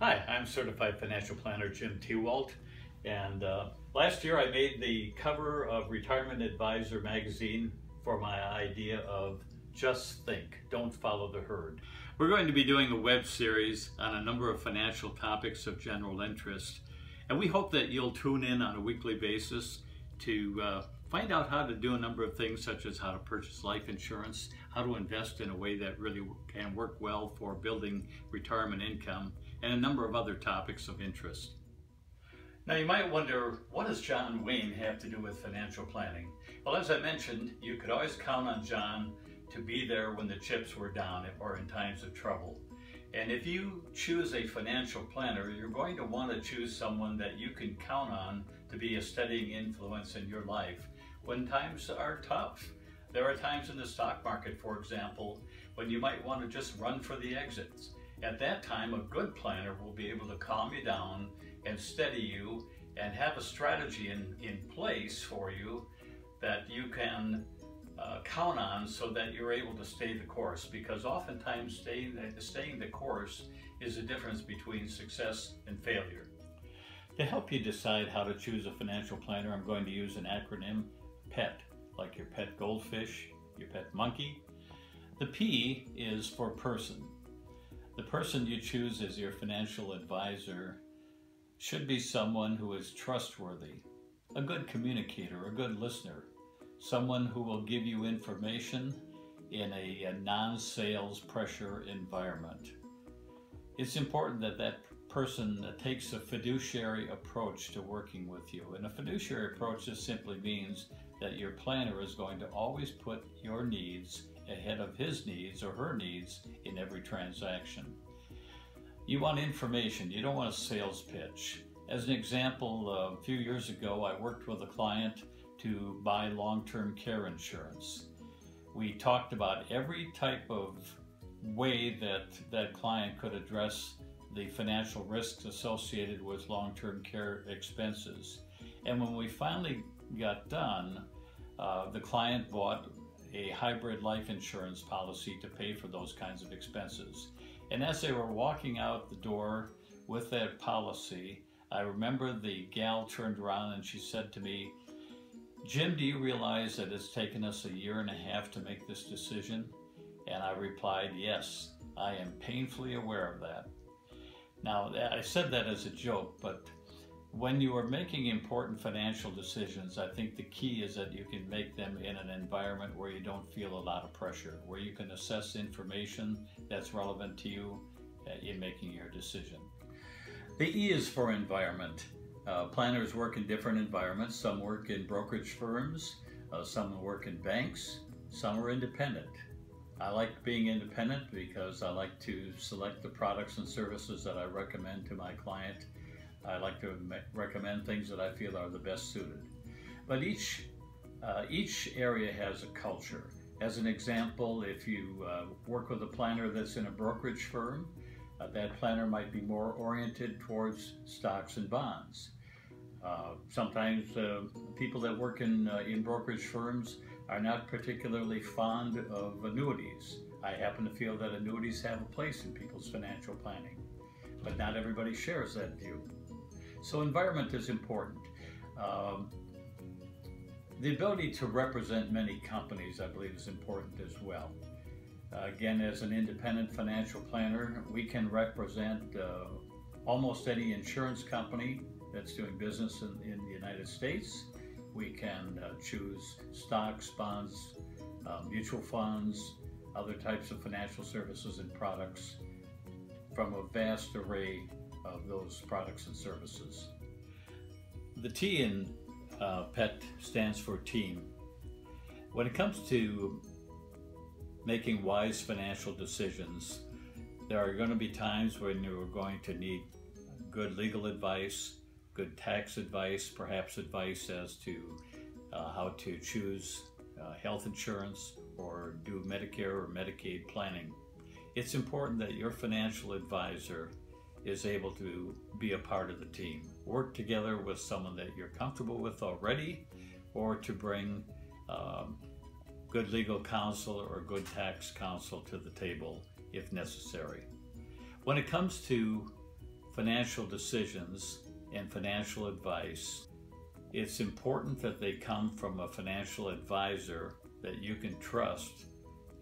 Hi, I'm Certified Financial Planner Jim Tewalt, and last year I made the cover of Retirement Advisor magazine for my idea of just think, don't follow the herd. We're going to be doing a web series on a number of financial topics of general interest, and we hope that you'll tune in on a weekly basis to find out how to do a number of things, such as how to purchase life insurance, how to invest in a way that really can work well for building retirement income, and a number of other topics of interest. Now you might wonder, what does John Wayne have to do with financial planning? Well, as I mentioned, you could always count on John to be there when the chips were down or in times of trouble. And if you choose a financial planner, you're going to want to choose someone that you can count on to be a steadying influence in your life when times are tough. There are times in the stock market, for example, when you might want to just run for the exits. At that time, a good planner will be able to calm you down and steady you and have a strategy in place for you that you can count on so that you're able to stay the course, because oftentimes staying the course is the difference between success and failure. To help you decide how to choose a financial planner, I'm going to use an acronym, PET, like your pet goldfish, your pet monkey. The P is for person. The person you choose as your financial advisor should be someone who is trustworthy, a good communicator, a good listener, someone who will give you information in a non-sales pressure environment. It's important that that person takes a fiduciary approach to working with you. And a fiduciary approach just simply means that your planner is going to always put your needs ahead of his needs or her needs in every transaction. You want information, you don't want a sales pitch. As an example, a few years ago I worked with a client to buy long-term care insurance. We talked about every type of way that that client could address the financial risks associated with long-term care expenses. And when we finally got done, the client bought a hybrid life insurance policy to pay for those kinds of expenses. And as they were walking out the door with that policy, I remember the gal turned around and she said to me, "Jim, do you realize that it's taken us 1.5 years to make this decision?" And I replied, "Yes, I am painfully aware of that." Now, I said that as a joke, but when you are making important financial decisions, I think the key is that you can make them in an environment where you don't feel a lot of pressure, where you can assess information that's relevant to you in making your decision. The E is for environment. Planners work in different environments. Some work in brokerage firms, some work in banks, some are independent. I like being independent because I like to select the products and services that I recommend to my client. I like to recommend things that I feel are the best suited. But each area has a culture. As an example, if you work with a planner that's in a brokerage firm, that planner might be more oriented towards stocks and bonds. Sometimes people that work in brokerage firms are not particularly fond of annuities. I happen to feel that annuities have a place in people's financial planning, but not everybody shares that view. So environment is important. The ability to represent many companies, I believe, is important as well. Again, as an independent financial planner, we can represent almost any insurance company that's doing business in the United States. We can choose stocks, bonds, mutual funds, other types of financial services and products from a vast array of those products and services. The T in PET stands for team. When it comes to making wise financial decisions, there are going to be times when you're going to need good legal advice, good tax advice, perhaps advice as to how to choose health insurance or do Medicare or Medicaid planning. It's important that your financial advisor is able to be a part of the team. Work together with someone that you're comfortable with already, or to bring good legal counsel or good tax counsel to the table if necessary. When it comes to financial decisions and financial advice, it's important that they come from a financial advisor that you can trust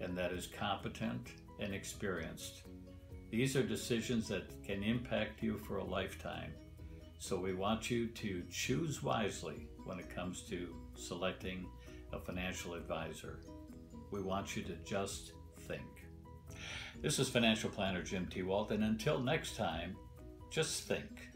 and that is competent and experienced. These are decisions that can impact you for a lifetime. So we want you to choose wisely when it comes to selecting a financial advisor. We want you to just think. This is financial planner Jim Tewalt, and until next time, just think.